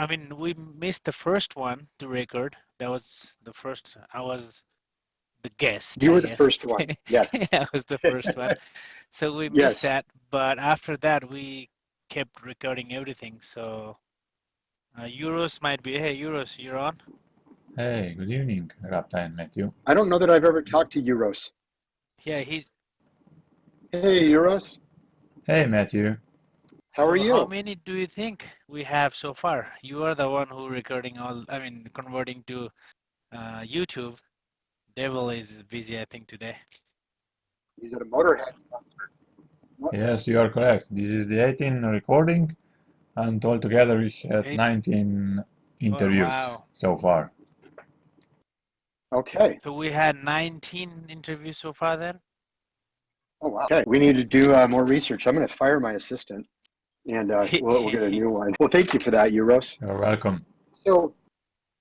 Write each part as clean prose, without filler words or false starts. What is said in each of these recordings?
I mean, we missed the first one to record. That was the first. I was the guest, You I were the guess. first one. Yes. I was the first one. So we missed Yes. that. But after that, we kept recording everything. So Euros might be. Hey, Euros, you're on? Hey, good evening, Rabtai and Matthew. I don't know that I've ever talked to Euros. Yeah, he's. Hey, Euros. Hey, Matthew. How are So how you? many do you think we have so far? You are the one who recording converting to YouTube. Devil is busy, I think, today. He's at a Motorhead concert. What? Yes, you are correct. This is the 18th recording, and altogether we had It's 19 oh, interviews wow. so far. Okay. So we had 19 interviews so far then? Oh, wow. Okay. We need to do more research. I'm going to fire my assistant, and we'll get a new one. Well, thank you for that, Euros. You're welcome. So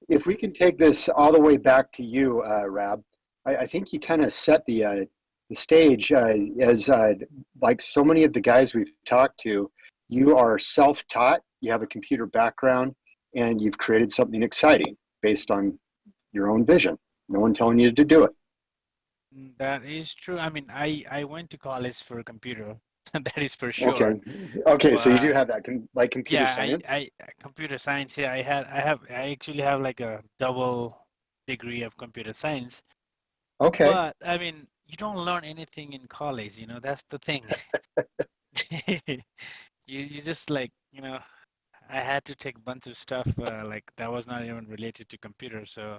if we can take this all the way back to you, Rab, I think you kind of set the stage as like so many of the guys we've talked to, you are self-taught, you have a computer background, and you've created something exciting based on your own vision. No one telling you to do it. That is true. I mean, I went to college for computer, that is for Okay. sure. Okay, so you do But have that, like computer yeah, science? computer science. Yeah, I actually have like a double degree of computer science. Okay. But I mean, you don't learn anything in college, that's the thing. You just like, I had to take a bunch of stuff like that was not even related to computer. So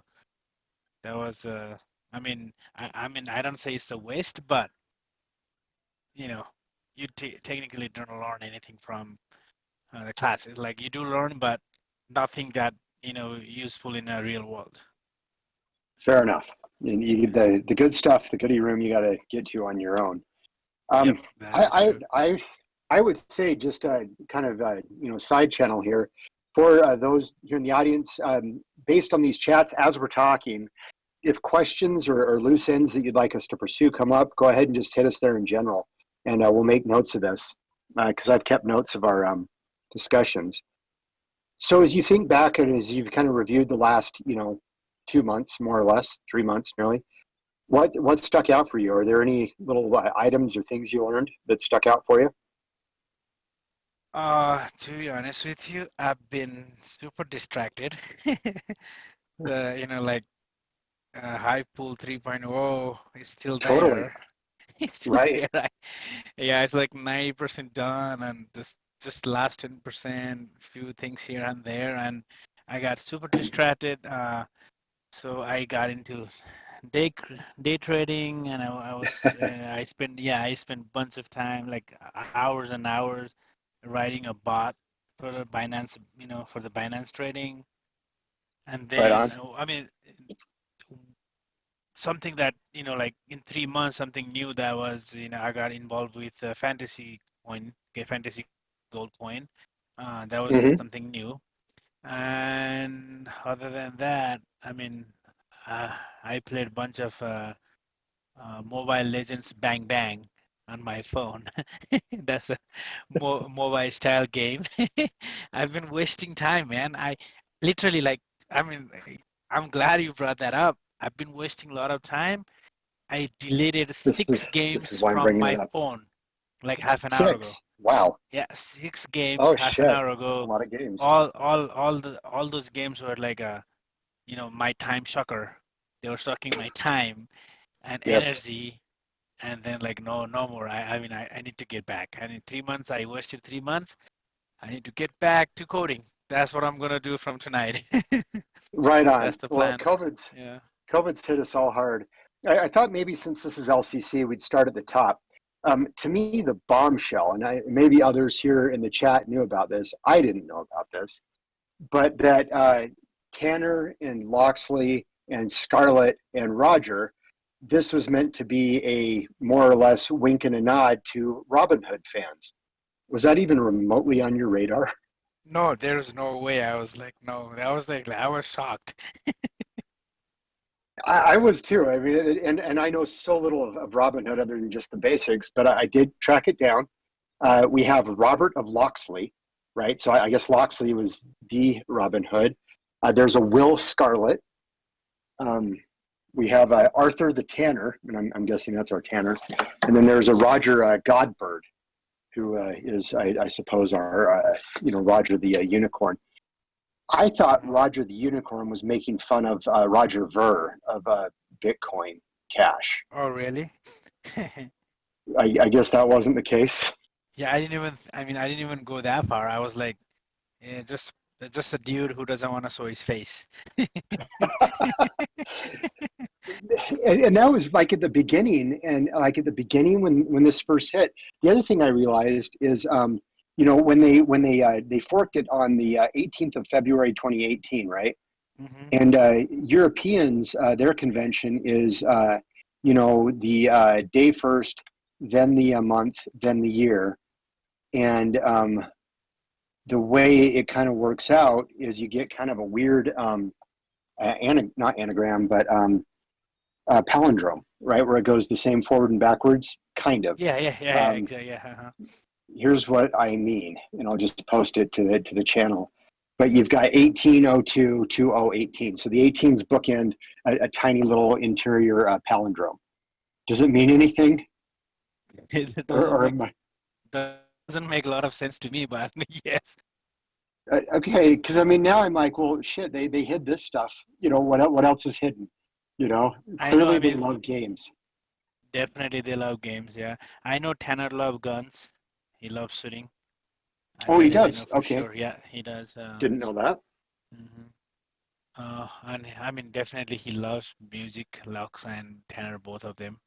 that was I mean, I don't say it's a waste, but you know, you technically don't learn anything from the classes. Like you do learn, but nothing that, useful in a real world. Fair enough. You need the good stuff, the goodie room you got to get to on your own. Yep, Um, that is I, true. I, I, I would say just a kind of side channel here for those here in the audience. Based on these chats, as we're talking, if questions or loose ends that you'd like us to pursue come up, go ahead and just hit us there in general, and we'll make notes of this because I've kept notes of our discussions. So as you think back and as you've kind of reviewed the last 2 months, more or less, 3 months nearly, what stuck out for you? Are there any little items or things you learned that stuck out for you? To be honest with you, I've been super distracted. Like Hive Pool 3.0 is still Totally. there. It's still Right. there. Yeah, it's like 90% done, and this just last 10%, few things here and there, and I got super distracted. So I got into day trading, and I spent bunch of time, like hours and hours, writing a bot for the Binance, for the Binance trading, and Right then on. I mean something that like in 3 months, something new that was I got involved with fantasy coin, okay, fantasy gold coin. That was Hmm. something new, and other than that, I mean, uh, I played a bunch of Mobile Legends Bang Bang on my phone. That's a mobile style game. I've been wasting time, man. I literally like, I mean, I'm glad you brought that up. I've been wasting a lot of time. I deleted This six is this is games why I'm from bringing it my up. phone like half an hour ago. 6. Wow. Yeah, 6 games Oh half an shit. hour That's a ago. lot of games. All those games were like my time sucker. They were sucking my time and Yes. energy, and then like no more. I need to get back. And in 3 months, I wasted 3 months. I need to get back to coding. That's what I'm gonna do from tonight. Right That's on. the Well, plan. COVID's Yeah. COVID's hit us all hard. I thought maybe since this is LCC, we'd start at the top. To me, the bombshell, and maybe others here in the chat knew about this. I didn't know about this, but that Tanner and Loxley and Scarlett and Roger, this was meant to be a more or less wink and a nod to Robinhood fans. Was that even remotely on your radar? No, there's no way. I was like, no. I was shocked. I was too. I mean, and I know so little of Robinhood other than just the basics, but I did track it down. We have Robert of Loxley, right? So I guess Loxley was the Robin Hood. There's a Will Scarlet. We have Arthur the Tanner, and I'm guessing that's our Tanner. And then there's a Roger Godbird, who is, I suppose, our, Roger the Unicorn. I thought Roger the Unicorn was making fun of Roger Ver of Bitcoin Cash. Oh, really? I guess that wasn't the case. Yeah, I didn't even go that far. I was like, yeah, just a dude who doesn't want to show his face. And that was like at the beginning, and like at the beginning when this first hit. The other thing I realized is, when they forked it on the 18th of February 2018, right? Mm-hmm. And Europeans, their convention is, the day first, then the month, then the year, and the way it kind of works out is you get kind of a weird, not anagram, but palindrome, right, where it goes the same forward and backwards, kind of. Yeah, exactly. Yeah. Uh-huh. Here's what I mean, and I'll just post it to the channel. But you've got 1802 2018. So the 18s bookend a tiny little interior palindrome. Does it mean anything? It Or doesn't make a lot of sense to me, but yes. Okay, because I mean now I'm like, well, shit, they hid this stuff. What else is hidden? I know. Clearly I they mean, love games. definitely they love games. Yeah, I know Tanner loves guns. He loves shooting. Oh, he That I know does. for Okay, sure. Yeah, he does. didn't know that. Mhm. And I mean, definitely he loves music, Lux and Tanner, both of them.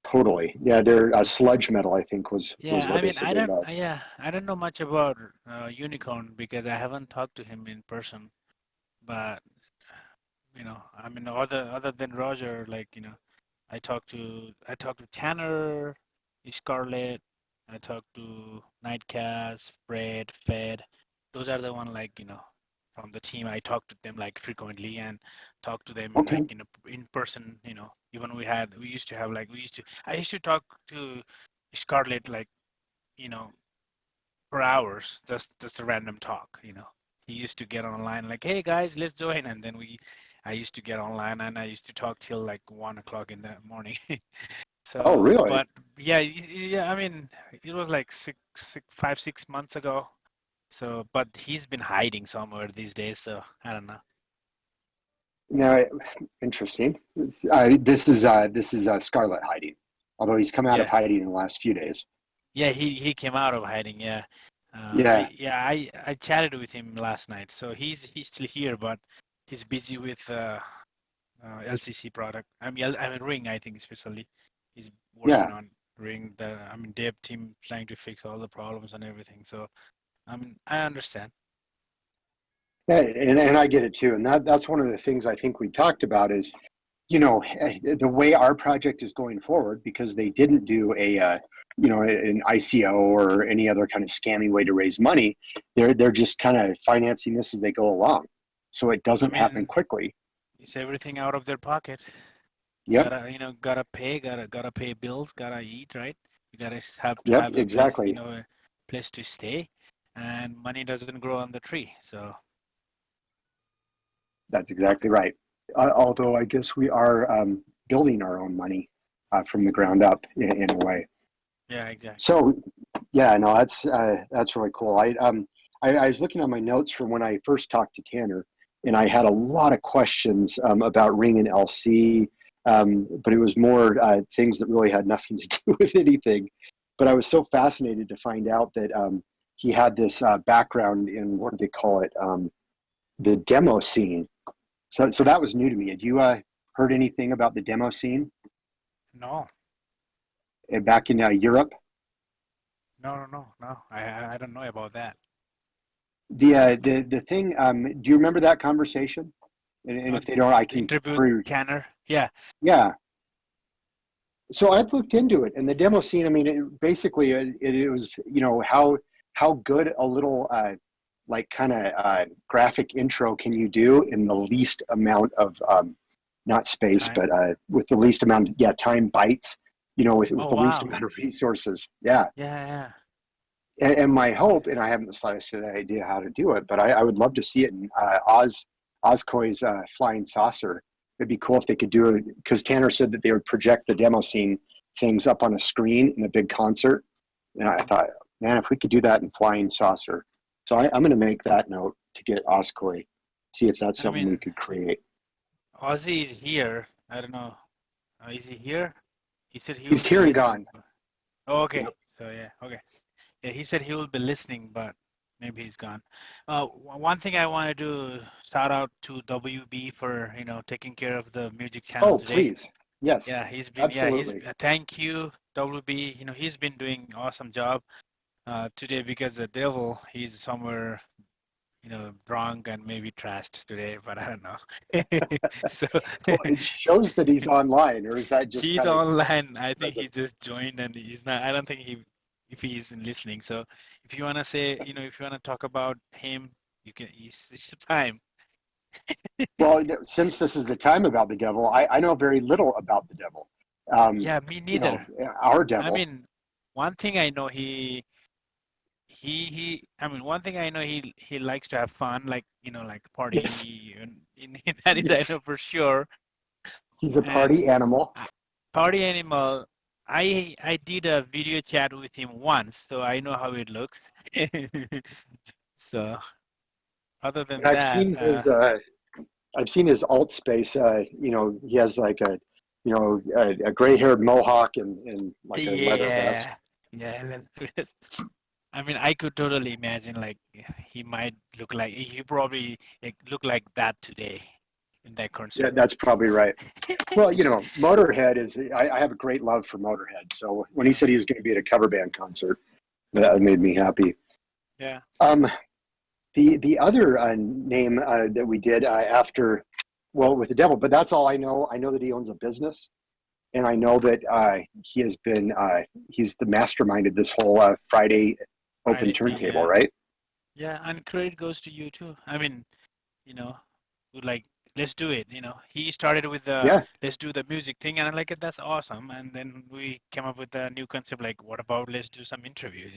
Totally. Yeah, they're sludge metal. I think was Yeah, what I they mean, said they love. I don't know much about Unicorn because I haven't talked to him in person. But I mean, other than Roger, like I talked to Tanner, Scarlett. I talked to Nightcast, Fred, Fed. Those are the one like from the team. I talk to them like frequently and talk to them Okay. like in person. Even we used to have like I used to talk to Scarlett like you know for hours, just a random talk. He used to get online like, hey guys, let's join, and then I used to get online and I used to talk till like 1 o'clock in the morning. Oh, So, really? but yeah, yeah, I mean, it was like 5, 6 months ago. So, but he's been hiding somewhere these days, so I don't know. No, interesting. This is Scarlet hiding, although he's come out of Yeah, hiding in the last few days. yeah, he came out of hiding. Yeah, Yeah, I chatted with him last night. So he's still here, but he's busy with LCC product. I mean Ring. I think especially he's yeah, working on Ring. Dev team trying to fix all the problems and everything. So I mean, I understand. yeah, and I get it too. And that's one of the things I think we talked about is, the way our project is going forward, because they didn't do an ICO or any other kind of scammy way to raise money. They're just kind of financing this as they go along, so it I doesn't happen mean, quickly. it's everything out of their pocket. You Yep, gotta pay, gotta pay bills, gotta eat, right? You gotta have to yep, have a place, exactly. a place to stay, and money doesn't grow on the tree. So That's exactly right. Although I guess we are building our own money from the ground up in a way. yeah, exactly. So yeah, no, that's really cool. I was looking at my notes from when I first talked to Tanner, and I had a lot of questions about Ring and LC, but it was more things that really had nothing to do with anything. But I was so fascinated to find out that he had this background in, what do they call it, the demo scene. So that was new to me. Had you heard anything about the demo scene No, back in Europe? no. I don't know about that. The thing. Do you remember that conversation? And if they don't, I can. Interview Tanner. Yeah. Yeah. So I looked into it, and the demo scene. I mean, basically, it was how good a little like kind of graphic intro can you do in the least amount of not space, Time. but with the least amount, yeah, time bytes. With Oh the least wow. amount of resources. Yeah. Yeah, yeah. And my hope, and I haven't the slightest idea how to do it, but I would love to see it in Auscoi's flying saucer. It'd be cool if they could do it, because Tanner said that they would project the demo scene things up on a screen in a big concert. And I thought, man, if we could do that in flying saucer. So I'm going to make that note to get Auscoi, see if that's I something we mean, could create. Ozzy is here. I don't know. Is he here? He said he will He's be here and listening. gone. Oh, okay. Yep. So yeah, okay. Yeah, he said he will be listening, but maybe he's gone. One thing I wanted to shout out to WB for, taking care of the music channel Oh, today. please. Yes, Yeah, absolutely. thank you, WB. He's been doing awesome job today because the devil, he's somewhere, drunk and maybe trashed today, but I don't know. So Well, it shows that he's online, or is that just he's kind of online. I think he present? just joined and he's not, I don't think if he isn't listening. So if you want to say, if you want to talk about him, you can, it's the time. Well, since this is the time about the devil, I know very little about the devil. Um, Yeah, me you know, neither. our I devil. mean, one thing I know I mean, one thing I know he likes to have fun, like, like Yes, party, and that is I know yes. for sure. He's a And party animal. party animal, I did a video chat with him once, so I know how it looks. So other And than that, I've seen his alt space. He has like a gray-haired mohawk and like a leather vest. yeah, yeah. I mean, I could totally imagine like he might look like he probably like, look like that today in that Yeah, concert. that's probably right. Well, Motorhead is. I have a great love for Motorhead. So when he Yeah, said he was going to be at a cover band concert, that made me happy. yeah. Um, the other name that we did after, well, with the devil, but that's all I know. I know that he owns a business, and I know that he has been he's the mastermind of this whole Friday open Friday thing, turntable, yeah. right? Yeah, and credit goes to you too. I mean, you know, like let's do it. He started with the Yeah, let's do the music thing, and I'm like, that's awesome. And then we came up with a new concept, like, what about let's do some interviews.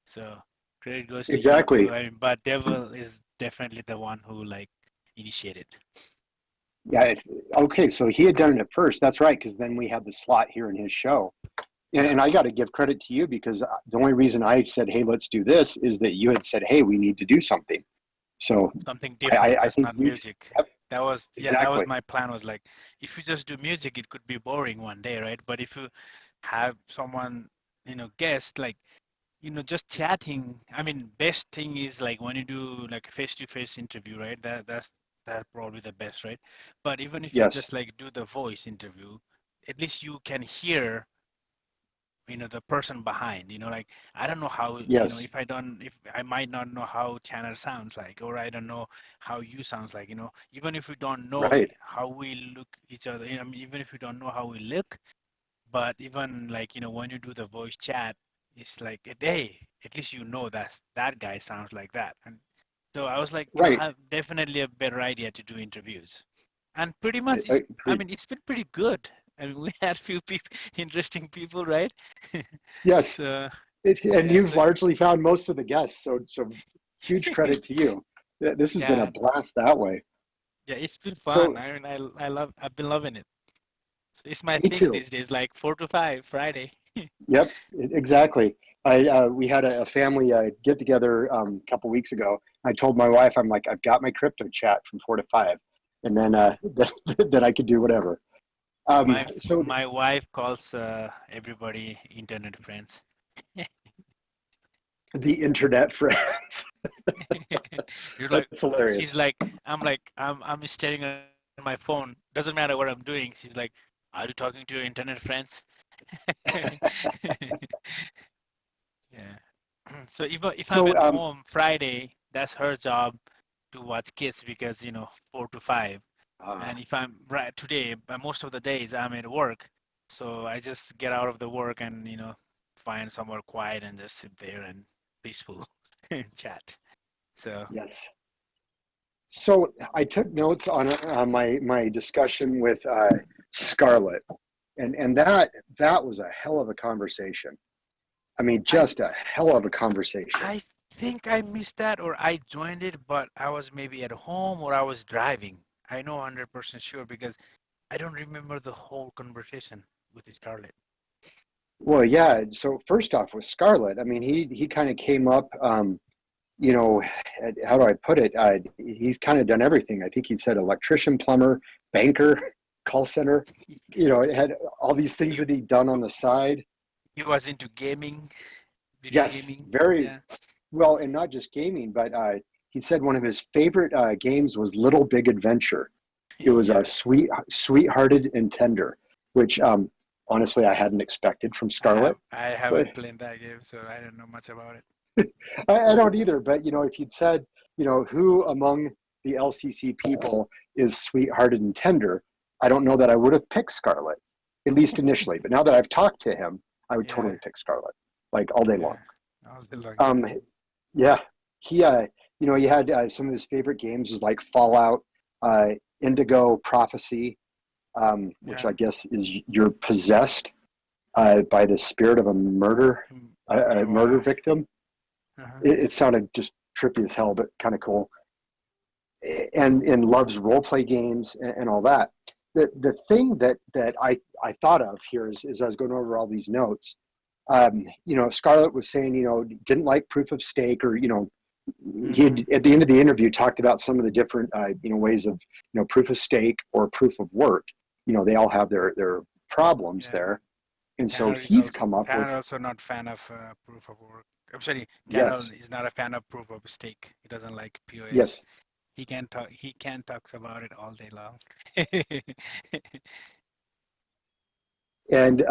So credit goes to him too. exactly. I mean, but Devil is definitely the one who like initiated. Yeah. Okay, so he had done it at first. That's right, because then we had the slot here in his show. Yeah, And I got to give credit to you, because the only reason I said, hey, let's do this, is that you had said, hey, we need to do something. So something I, I, different, I just think not you, music. yep, That was exactly. my plan. Was like, if you just do music, it could be boring one day, right? But if you have someone, guest, like, just chatting. I mean, best thing is like when you do like a face-to-face interview, right? That's probably the best, right? But even if you Yes, just like do the voice interview, at least you can hear, the person behind. Like, I don't know how, yes, if I might not know how Tanner sounds like, or I don't know how you sounds like. Even if we don't know right, how we look each other, I mean, even if we don't know how we look, but even like, when you do the voice chat, it's like, hey, at least that guy sounds like that. And so I was like, right. I have definitely a better idea to do interviews. And pretty much, I Agreed. mean, it's been pretty good. I mean, we had few people, interesting people, right? Yes, So and yeah, you've so largely found most of the guests. So huge credit to you. This has been a yeah, blast that way. yeah, it's been So fun. I mean, I've been loving it. So it's my me thing too. these days, like 4 to 5 Friday. Yep, exactly. We had a family get together a couple weeks ago. I told my wife, I'm like, I've got my crypto chat from 4 to 5, and then Yeah. then I could do whatever. So My wife calls everybody internet friends. the internet friends, You're like, that's she's hilarious. like, I'm staring at my phone. Doesn't matter what I'm doing. She's like, are you talking to your internet friends? Yeah. So if I'm So at home Friday, that's her job to watch kids because 4 to 5. uh, And if I'm right today, but most of the days I'm at work, so I just get out of the work and find somewhere quiet and just sit there and peaceful chat. So yes. So I took notes on my discussion with Scarlett, and that was a hell of a conversation. I mean, just a hell of a conversation. I think I missed that, or I joined it, but I was maybe at home or I was driving. I know 100% sure because I don't remember the whole conversation with Scarlett. Well, yeah. So first off, with Scarlett, I mean, he kind of came up. You know, how do I put it? He's kind of done everything. I think he said electrician, plumber, banker, call center. You know, it had all these things that he'd done on the side. He was into gaming, video Yes, gaming. very Yeah. well, and not just gaming, but he said one of his favorite games was Little Big Adventure. It was a Yeah. sweethearted and tender, which honestly I hadn't expected from Scarlett. I But haven't played that game, so I don't know much about it. I don't either. But you know, if you'd said, you know, who among the LCC people is sweethearted and tender, I don't know that I would have picked Scarlett, at least initially. But now that I've talked to him, I would Yeah. totally pick Scarlett, like all day long. Yeah. All day long. Um, yeah, he, you know, he had some of his favorite games was like Fallout, uh, Indigo Prophecy, which Yeah. I guess is you're possessed by the spirit of a Yeah. murder Wow. victim. Uh-huh. It sounded just trippy as hell, but kind of cool. And loves role play games and all that. The thing that I thought of here is I was going over all these notes. You know, Scarlett was saying, you know, didn't like proof of stake, or you know, he Mm-hmm. had, at the end of the interview talked about some of the different you know, ways of, you know, proof of stake or proof of work. You know, they all have their problems Yeah. there, and so he's come up with Tanner also not fan of proof of work. I'm sorry, Tanner yes, is not a fan of proof of stake. He doesn't like POS. yes, He can talks about it all day long. and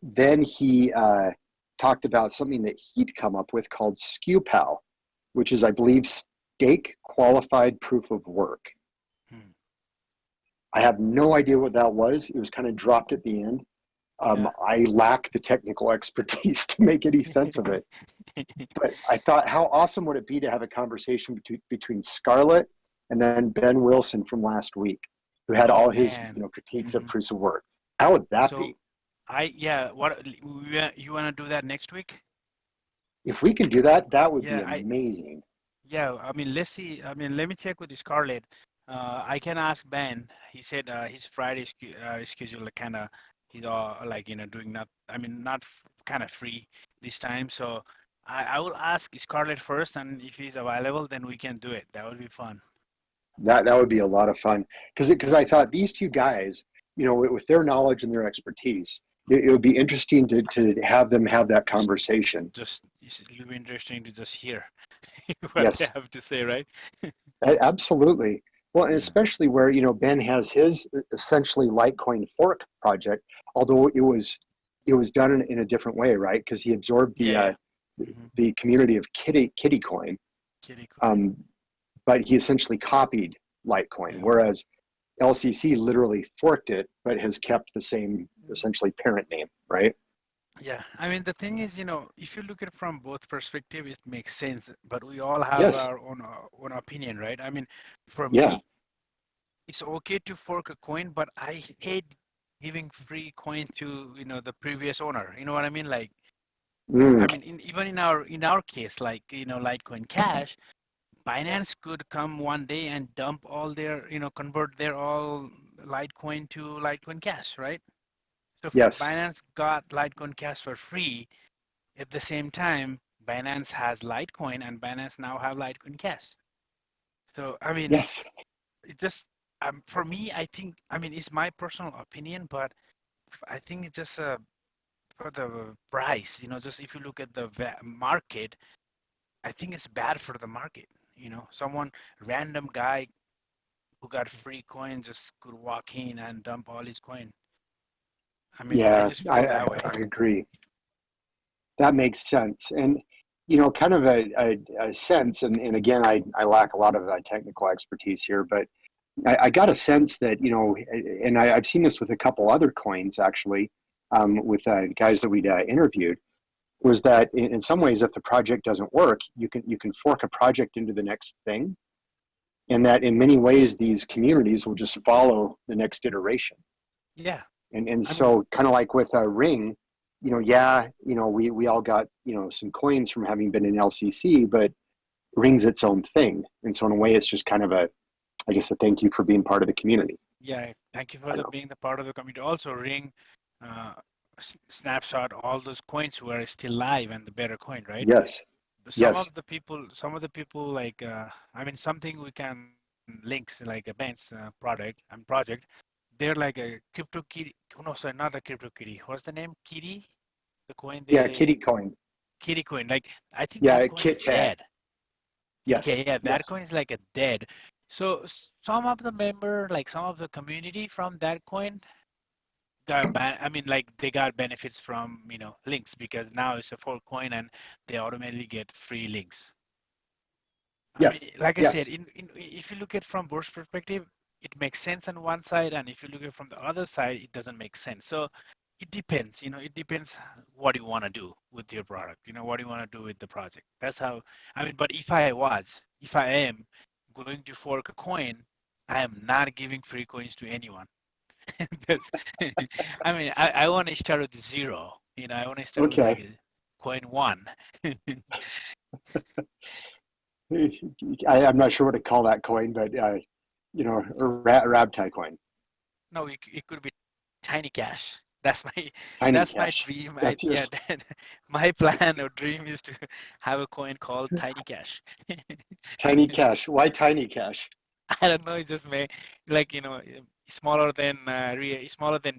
then he talked about something that he'd come up with called SKU which is, I believe, stake qualified proof of work. Hmm. I have no idea what that was. It was kind of dropped at the end. Yeah. I lack the technical expertise to make any sense of it. But I thought, how awesome would it be to have a conversation between Scarlett and then Ben Wilson from last week, who had Oh all his, man. you know, critiques of Hmm. proofs of work. How would that So be? yeah, what you want to do that next week? If we can do that, that would be Yeah, amazing. yeah, I mean, let's see. I mean, let me check with Scarlett. I can ask Ben. He said his Friday schedule kind of he's all like doing not. I mean, not kind of free this time. So I will ask Scarlett first, and if he's available, then we can do it. That would be fun. That would be a lot of fun because I thought these two guys, you know, with their knowledge and their expertise, it would be interesting to have them have that Just conversation. it'll be interesting to just hear what they Yes, have to say, right? absolutely. Well, and Yeah. especially where, you know, Ben has his essentially Litecoin fork project, although it was done in a different way, right? Because he absorbed Yeah, yeah. Mm-hmm. the community of Kitty Coin, Kitty coin. um, but he essentially copied Litecoin, Yeah. whereas LCC literally forked it, but has kept the same essentially parent name, right? Yeah, I mean the thing is, if you look at it from both perspective, it makes sense. But we all have Yes. our own opinion, right? I mean, for Yeah. me, it's okay to fork a coin, but I hate giving free coin to the previous owner. You know what I mean? Like, Mm, I mean, even in our case, like Litecoin Cash, Binance could come one day and dump all their, convert their all Litecoin to Litecoin Cash, right? So if yes. Binance got Litecoin Cash for free. At the same time, Binance has Litecoin and Binance now have Litecoin Cash. So, I mean, Yes. it just, for me, I mean, it's my personal opinion, but I think it's just for the price, just if you look at the market, I think it's bad for the market. Someone, random guy who got free coin just could walk in and dump all his coin. I mean, I Yeah. just feel that way. I agree. That makes sense. And, you know, kind of a sense, and again, I lack a lot of technical expertise here, but I got a sense that, you know, and I've seen this with a couple other coins actually, with guys that we'd interviewed, was that in some ways, if the project doesn't work, you can fork a project into the next thing, and that in many ways these communities will just follow the next iteration. Yeah. And I mean, so kind of like with Ring, we all got, some coins from having been in LCC, but Ring's its own thing. And so in a way, it's just kind of I guess, a thank you for being part of the community. Yeah, thank you I for know. being the part of the community. Also, Ring, uh, Snapshot, all those coins were still live and the better coin, right? Yes. But Yes. some of the people like, I mean, something we can links like a Ben's product and project. They're like a crypto kitty. Oh, no, sorry, not a crypto kitty. What's the name? Kitty, the coin Yeah. they Kitty coin. kitty coin. Like I think that Yeah. coin Kit is Kat. dead. Yes. Okay, yeah, that Yes. coin is like a dead. So some of the member, like some of the community from that coin I mean, like they got benefits from, links because now it's a fork coin and they automatically get free links. I mean, Yes. like I said, Yes. if you look at from Bourse perspective, it makes sense on one side, and if you look at from the other side, it doesn't make sense. So it depends, it depends what you want to do with your product, what you want to do with the project. That's how, I mean, but if I am going to fork a coin, I am not giving free coins to anyone. Because I mean, I want to start with zero. I want to start with like Okay. a coin one. I'm not sure what to call that coin, but a Rabtai coin. No, it could be tiny cash. That's my Tiny that's my cash. dream. That's Yeah, yours. my plan or dream is to have a coin called tiny cash. Tiny cash. Why tiny cash? I don't know. It just may like smaller than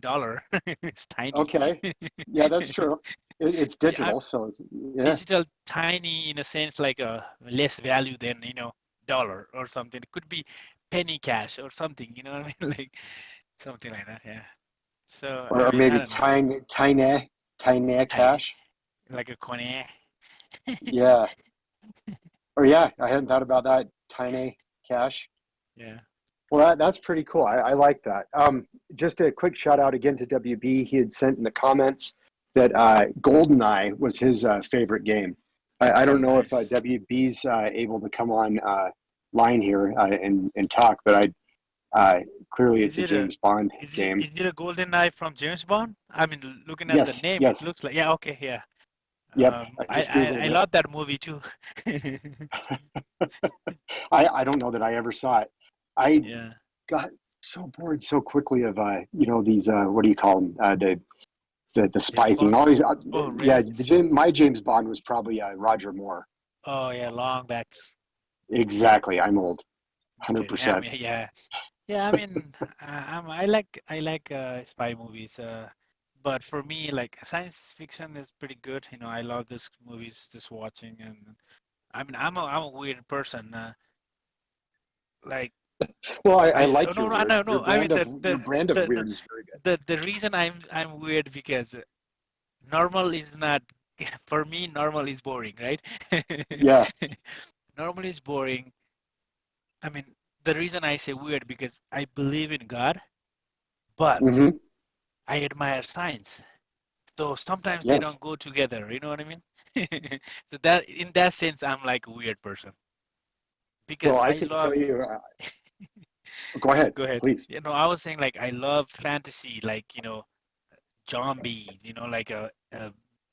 dollar. It's tiny. Okay. Yeah, that's true. It's Yeah, digital, so yeah. digital tiny in a sense like a less value than dollar or something. It could be penny cash or something. You know what I mean? Like something like that. Yeah. So I Or mean, I maybe don't know. tiny Tiny, cash. like a coin. Yeah. Or yeah, I hadn't thought about that. Tiny cash. Yeah. Well, that's pretty cool. I like that. Just a quick shout out again to WB. He had sent in the comments that GoldenEye was his favorite game. I don't Oh, know if nice. WB's able to come on line here and talk, but clearly Is it's a it a James Bond is it game. is it a golden knife from James Bond? I mean, looking at the Yes, name, it yes, looks like, yeah. Okay, yeah. yep. I just I Googled it. love that movie too. I don't know that I ever saw it. I Yeah. got so bored so quickly of these what do you call them the James spy thing. Bond? Always Oh, yeah. really? My James Bond was probably Roger Moore. Oh, yeah, long back. Exactly. I'm old. Okay. Yeah, I 100%. mean, yeah. Yeah, I mean, I like spy movies. But for me, like science fiction is pretty good. I love this movies, just watching, and I mean, I'm a weird person. Like Well, I I oh, like your no, no, weird. no, Your no. I mean brand of the weird is very good. the reason I'm weird because normal is not for me. Normal is boring, right? Yeah. Normal is boring. I mean, the reason I say weird because I believe in God, but Mm-hmm. I admire science. So sometimes they Yes. don't go together. You know what I mean? So that in that sense, I'm like a weird person because Well, I I can love. tell you. Go ahead, Go ahead. please. I was saying like I love fantasy, like zombie, like a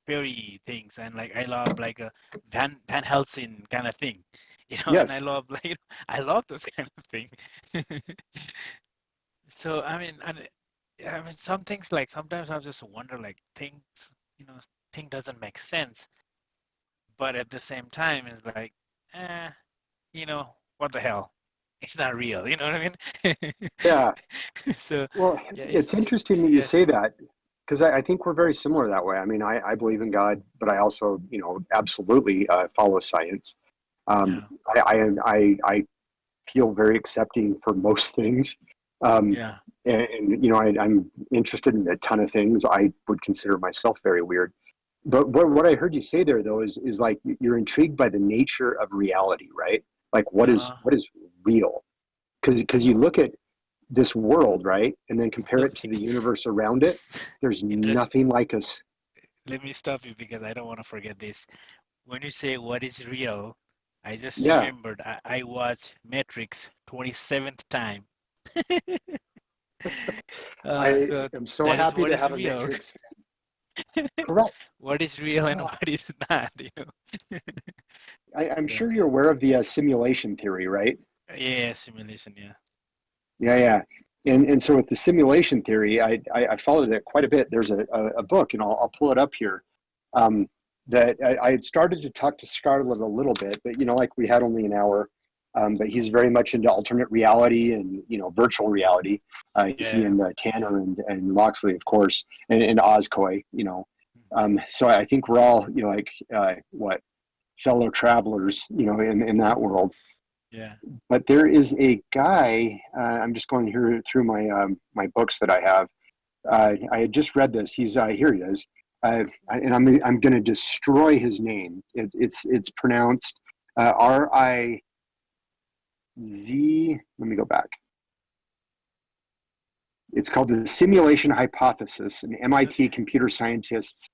fairy things, and like I love like a Van Helsing kind of thing, and I Yes. love like I love those kind of things. So I mean some things like sometimes I just wonder like things, you know, thing doesn't make sense, but at the same time it's like, eh, what the hell? It's not real, you know what I mean? Yeah. So Well, yeah, it's interesting that you yeah, say that because I think we're very similar that way. I mean, I believe in God, but I also, absolutely follow science. Um, yeah, I feel very accepting for most things. Um, yeah. I'm interested in a ton of things. I would consider myself very weird. But what I heard you say there though is like you're intrigued by the nature of reality, right? Like Uh, what is real? Because you look at this world, right, and then compare it to okay. the universe around it. It's There's interesting. nothing like us. Let me stop you because I don't want to forget this. When you say what is real, I just Yeah, remembered I watched Matrix 27th time. I So am so that is happy what to is have a real. Matrix fan. Correct. What is real and Yeah. what is not, I'm So, sure you're aware of the simulation theory, right? yeah, simulation, yeah. Yeah. And so with the simulation theory, I followed it quite a bit. There's a book, and I'll pull it up here, um, that I had started to talk to Scarlett a little bit, but like we had only an hour. But he's very much into alternate reality and virtual reality. He Yeah. and Tanner and Moxley, of course, and Auscoi. So I think we're all like what fellow travelers, in that world. Yeah. But there is a guy. I'm just going here through my books that I have. I had just read this. He's here. He is, and I'm going to destroy his name. It's pronounced RIZ. Let me go back. It's called the simulation hypothesis, and MIT Okay. computer scientists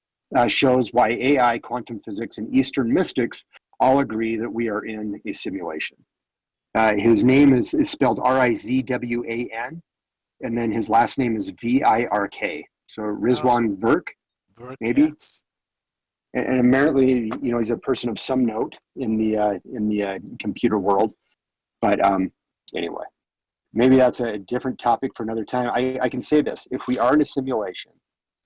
shows why AI, quantum physics, and Eastern mystics all agree that we are in a simulation. His name is spelled Rizwan, and then his last name is Virk. So Oh, Rizwan Virk, work, yeah. maybe. And apparently, he's a person of some note in the computer world. But anyway, maybe that's a different topic for another time. I can say this: if we are in a simulation,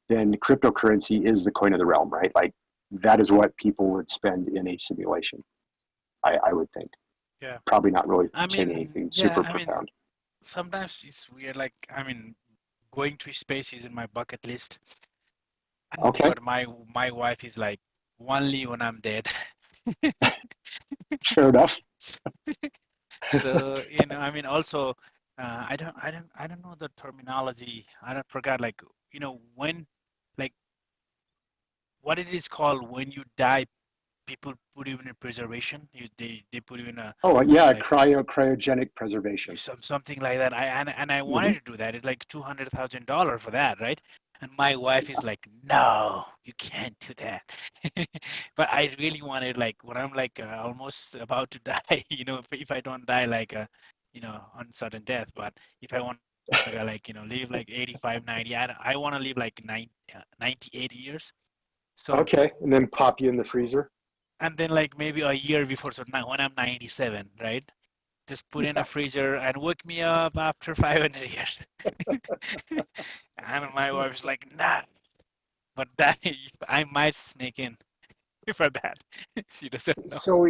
then cryptocurrency is the coin of the realm, right? Like that is what people would spend in a simulation. I would think. Yeah. Probably not really I saying mean, anything yeah, super I mean, profound. sometimes it's weird. Like, I mean, going to space is in my bucket list. Okay, But my wife is like, only when I'm dead. fair enough. So, I mean, also, I don't know the terminology. I don't forgot, like, when, like, what it is called when you die, people put you in a preservation. They put you in a, Oh yeah, like, cryogenic preservation. something like that. And I Hmm. wanted to do that. It's like $200,000 for that, right? And my wife is like, no, you can't do that. But I really wanted, like, when I'm like almost about to die, if I don't die like on sudden death, but if I want to like live like 85, 90, I want to live like 90, 80 years. So, Okay, and then pop you in the freezer. and then like maybe a year before, so now when I'm 97, right? Just put in a Yeah. freezer and wake me up after 500 years. And my wife's like, nah, but that I might sneak in for that. She doesn't know. So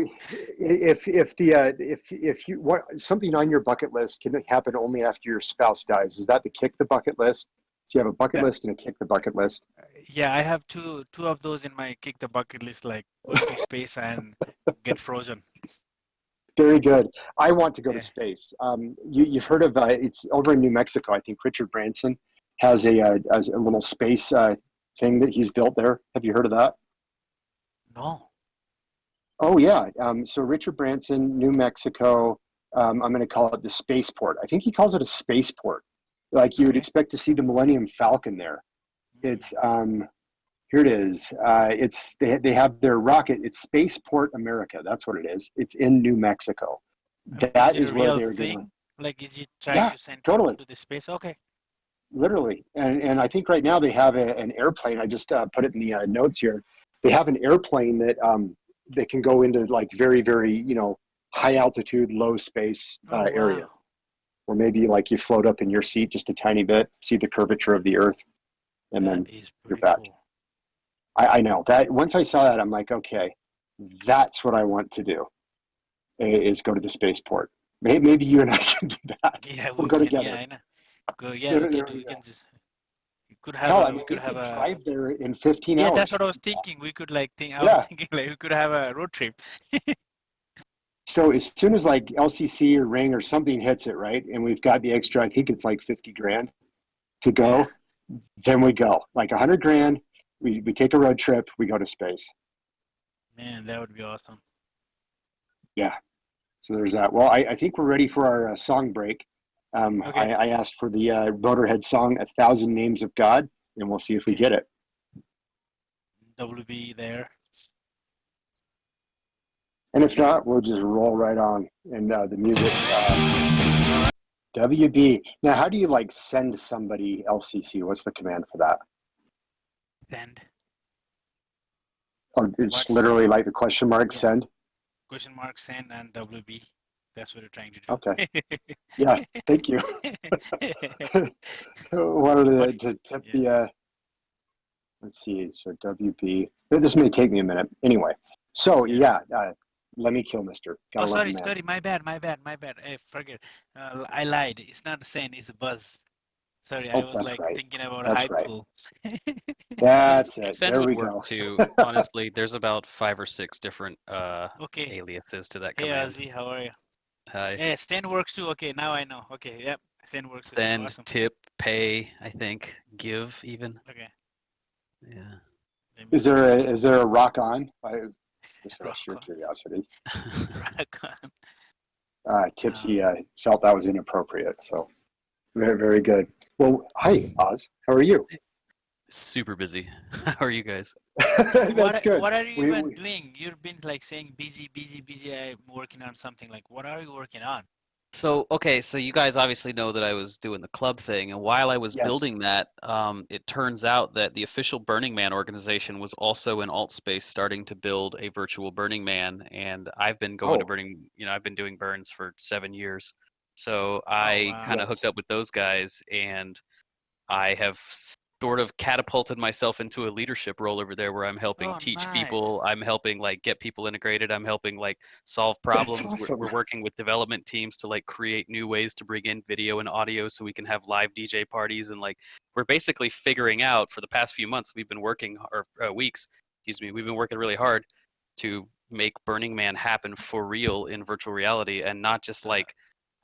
if you what something on your bucket list can happen only after your spouse dies, is that the kick the bucket list? So you have a bucket That, list and a kick the bucket list. yeah, I have two of those in my kick the bucket list, like going to space and get frozen. Very good. I want to go to Yeah. space. You've heard of it's over in New Mexico. I think Richard Branson has a little space thing that he's built there. Have you heard of that? No. Oh yeah. So Richard Branson, New Mexico. I'm going to call it the spaceport. I think he calls it a spaceport. Like you would Okay. expect to see the Millennium Falcon there. Mm. It's here it is. It's they have their rocket. It's Spaceport America. That's what it is. It's in New Mexico. Is That it a is where real they're gonna. thing? Like, is it trying Yeah, to send people totally, to the space? Okay. literally. And I think right now they have an airplane. I just put it in the notes here. They have an airplane that can go into like very high altitude, low space Oh, area, wow. or maybe like you float up in your seat just a tiny bit, see the curvature of the Earth, and That then is you're pretty back. cool. I know that once I saw that, I'm like, okay, that's what I want to do is go to the spaceport. Maybe you and I can do that. Yeah, We'll we go can. Yeah, together. I know. Go. Yeah, There we we go. can just. Hell, I We mean, could we have could a. drive there in 15 Yeah, that's hours. what I was thinking. We could like think. I was Yeah. thinking like we could have a road trip. So as soon as like LCC or Ring or something hits it, right, and we've got the extra, I think it's like 50 grand to Yeah, go, then we go. Like 100 grand, we take a road trip, we go to space. man, that would be awesome. Yeah. So there's that. Well, I think we're ready for our song break. Okay, I asked for the Motorhead song, A Thousand Names of God, and we'll see if we okay. get it. WB there. And if not, we'll just roll right on. And the music, WB. Now, how do you like send somebody LCC? What's the command for that? Send. Or it's What's literally like the question mark yeah, send? question mark send and WB. That's what you're trying to Okay. Yeah, thank you. do. Wanted What? to tip Yeah. the, let's see, so WB. This may take me a minute. Anyway, so Yeah. yeah, let me kill Mister. Oh, Gotta love the man. sorry. My bad. Hey, forget. I lied. It's not the same. It's a buzz. Sorry, I Oh, was that's like right. thinking about a That's Hive right. tool. That's it. Send There would we work go. too. Honestly, there's about 5 or 6 different Okay. aliases to that Hey, command. Ozzy, how are you? Hi. Yeah, send works too. Okay, now I know. Okay, yep. Send works too. Send, Awesome. tip, pay, I think, give even. Okay, Yeah. let me see. Is there a rock on? Just out of Rock sheer on. curiosity. Rock on. Tipsy felt that was inappropriate. So very, very good. Well, hi, Oz. How are you? Super busy. How are you guys? That's good. What are you We, even we doing? You've been like saying busy. I'm working on something. Like, what are you working on? So, okay, so you guys obviously know that I was doing the club thing, and while I was yes. building that, it turns out that the official Burning Man organization was also in alt space starting to build a virtual Burning Man, and I've been going to Oh, Burning, I've been doing burns for 7 years. So Oh I wow. kind of hooked yes. up with those guys, and I have sort of catapulted myself into a leadership role over there where I'm helping Oh teach nice. people, I'm helping like get people integrated, I'm helping like solve That's problems. We're, awesome. we're working with development teams to like create new ways to bring in video and audio so we can have live DJ parties, and like we're basically figuring out for the past few months we've been working, or weeks, excuse me, we've been working really hard to make Burning Man happen for real in virtual reality, and not just Uh, like,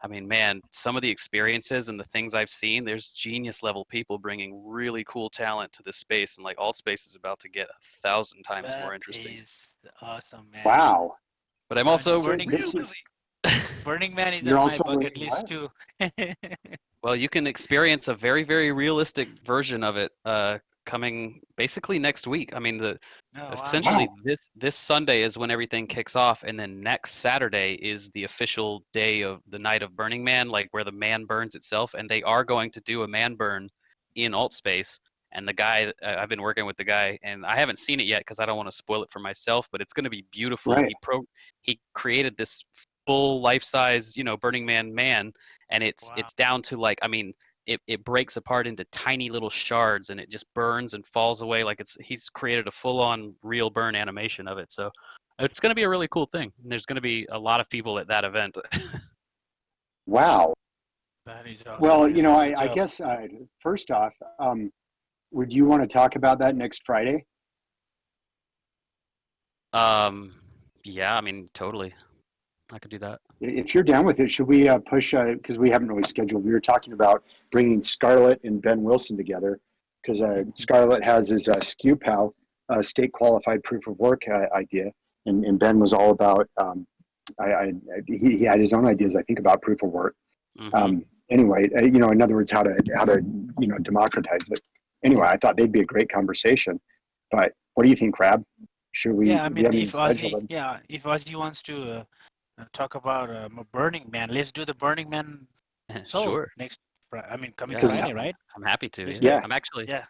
I mean, man, some of the experiences and the things I've seen, there's genius level people bringing really cool talent to this space, and like alt space is about to get 1,000 times more that interesting. is awesome, man. Wow. But I'm I mean, also So Burning real this is busy. Burning Man is you're on my also bucket learning list what? too. Well, you can experience a very, very realistic version of it coming basically next week. I mean, the Oh wow. essentially Wow. this Sunday is when everything kicks off, and then next Saturday is the official day of the night of Burning Man, like where the man burns itself, and they are going to do a man burn in alt space. And the guy, I've been working with the guy, and I haven't seen it yet because I don't want to spoil it for myself, but it's going to be beautiful. Right. He created this full life size, Burning Man, and Wow. it's down to like, I mean, it breaks apart into tiny little shards, and it just burns and falls away like he's created a full on real burn animation of it. So it's going to be a really cool thing, and there's going to be a lot of people at that event. Wow. That is awesome, Well, man. Good I job. guess first off, would you want to talk about that next Friday? um yeah, I mean, totally, I could do that. If you're down with it, should we push? Because we haven't really scheduled. We were talking about bringing Scarlett and Ben Wilson together because Scarlett has his SKU-POW, state qualified proof of work idea, and Ben was all about. He had his own ideas, I think, about proof of work. Hmm. Anyway, in other words, how to democratize it. Anyway, I thought they'd be a great conversation. But what do you think, Crab? Should we? Yeah, I We mean, haven't even scheduled them. If Ozzy wants to talk about Burning Man, let's do the Burning Man soul Sure. next. I mean, coming Yeah, Because Friday, right? I'm happy to. Let's Yeah, do it. yeah, I'm actually, Yeah.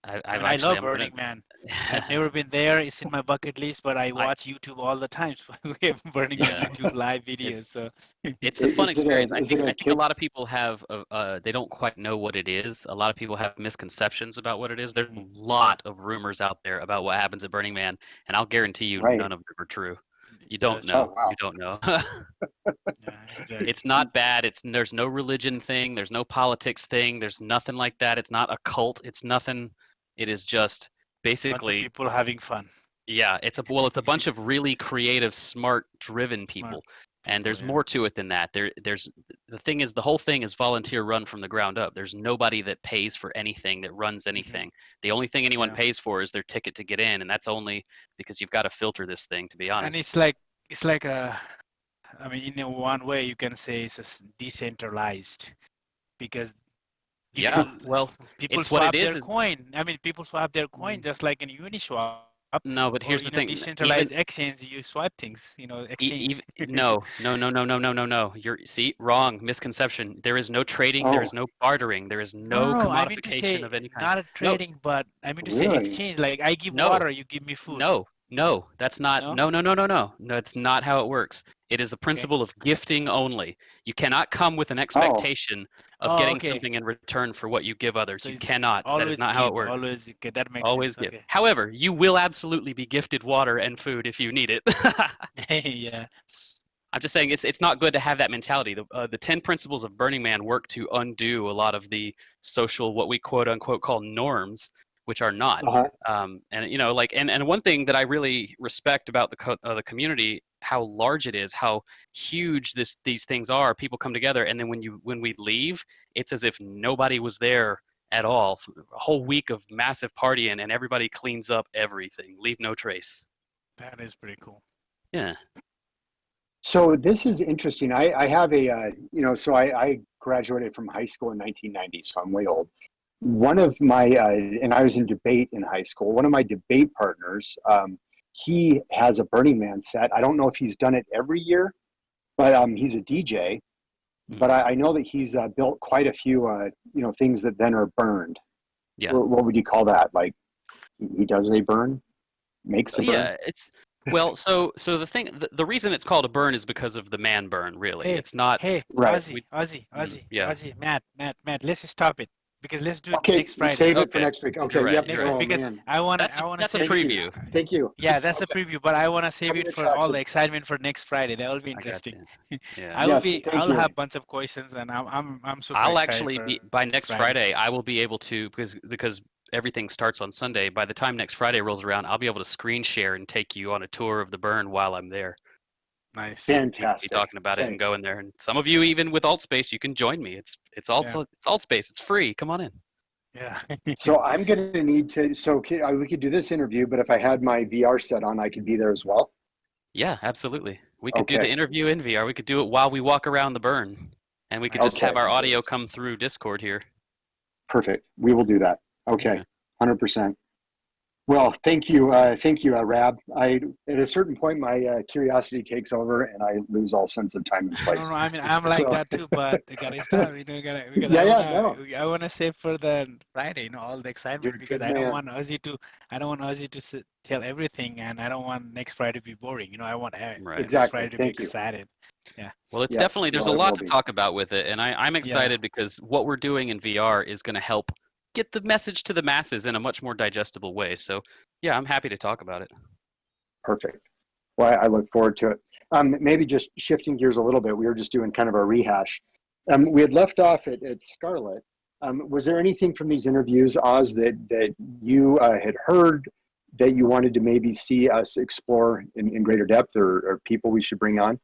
I I've mean, I actually, love I'm gonna. Burning Man. I've never been there. It's in my bucket list, but I I watch YouTube all the time. So we have Burning Man Yeah, YouTube live videos. it's So it's a fun experience. I is it think a I think a kid? lot of people have they don't quite know what it is. A lot of people have misconceptions about what it is. There's a yeah, lot of rumors out there about what happens at Burning Man, and I'll guarantee you Right. none of them are true. You don't that's know. true. Oh You wow. don't know. Yeah, exactly. It's not bad. There's no religion thing. There's no politics thing. There's nothing like that. It's not a cult. It's nothing. It is just Bunch of basically, people having fun. yeah, it's a bunch of really creative, smart, driven Smart people. And people. there's Yeah. more to it than that. The thing is, the whole thing is volunteer run from the ground up. There's nobody that pays for anything, that runs Hmm. anything. The only thing anyone Yeah. pays for is their ticket to get in, and that's only because you've got to filter this thing, to be And honest. it's like I mean, in one way, you can say it's decentralized because Yeah, people well, people it's what it swap is. their coin. I mean, people swap their coin just like in Uniswap No, but or here's the thing. Even decentralized exchange. You swipe things, exchange. even no. You're see wrong misconception. There is no trading. There is Oh no bartering. There is No, no no, no. I mean to commodification say of any kind. not a No, trading, but I mean to say really? exchange. Like I give no, water, you give me food. no. No, that's not. No? No. That's not how it works. It is a Okay. principle of gifting only. You cannot come with an Oh, expectation of Oh, getting okay. something in return for what you give others. So You it's cannot. That is always not how it give, works. always okay. That makes Always sense. give. Okay. However, you will absolutely be gifted water and food if you need it. Yeah. I'm just saying it's not good to have that mentality. The 10 principles of Burning Man work to undo a lot of the social, what we quote unquote call norms, which are not. uh-huh. And you know, like, and one thing that I really respect about the community, how large it is, how huge these things are. People come together, and then when we leave, it's as if nobody was there at all. A whole week of massive partying, and everybody cleans up everything, leave no trace. That is pretty cool. Yeah. So this is interesting. I have a, so I graduated from high school in 1990, so I'm way old. One of my, and I was in debate in high school. One of my debate partners, he has a Burning Man set. I don't know if he's done it every year, but he's a DJ. But I know that he's built quite a few, things that then are burned. Yeah. What would you call that? Like he does a burn, makes a burn. Yeah, it's well, so the reason it's called a burn is because of the man burn, really. Hey, It's not hey, Right. Ozzy, Matt, let's stop it because let's do it Okay, next Friday. save it for Okay. next week. You're Okay, right, yep. you're Next right. week Oh because man, I wanna That's a save thank it. you, preview. thank you. Yeah, that's Okay. a preview, but I wanna save Coming it for all attraction. the excitement for next Friday. That will be I got interesting. you. Yeah. Yes, thank I'll you. have a bunch of questions, and I'm super I'll excited actually for be by next next Friday. Friday, I will be able to because everything starts on Sunday. By the time next Friday rolls around, I'll be able to screen share and take you on a tour of the burn while I'm there. Nice. We can be Fantastic. talking about it and Thank. go in there. And some of you, even with AltSpace, you can join me. It's AltSpace. It's free. Come on in. Yeah. So I'm going to need to. So we could do this interview, but if I had my VR set on, I could be there as well. Yeah, absolutely. We could do the Okay. interview in VR. We could do it while we walk around the burn, and we could just have Okay. our audio come through Discord here. Perfect. We will do that. Okay. Yeah. 100%. Well, thank you, Rab. At a certain point, my curiosity takes over, and I lose all sense of time and No, place. I mean I'm like So, that too, but I gotta stop. Because yeah, no, I wanna save for the Friday, all the you're excitement a because good man. I don't want Ozzy to tell everything, and I don't want next Friday to be boring. I want Right. next Exactly. Friday to be Thank you. excited. Yeah. Well, it's Yeah. definitely there's No, a it lot will to be. talk about with it, and I'm excited because what we're doing in VR is going to help get the message to the masses in a much more digestible way. So, yeah, I'm happy to talk about it. Perfect. Well, I look forward to it. Maybe just shifting gears a little bit, we were just doing kind of a rehash. We had left off at Scarlet. Was there anything from these interviews, Oz, that you had heard that you wanted to maybe see us explore in greater depth, or people we should bring on?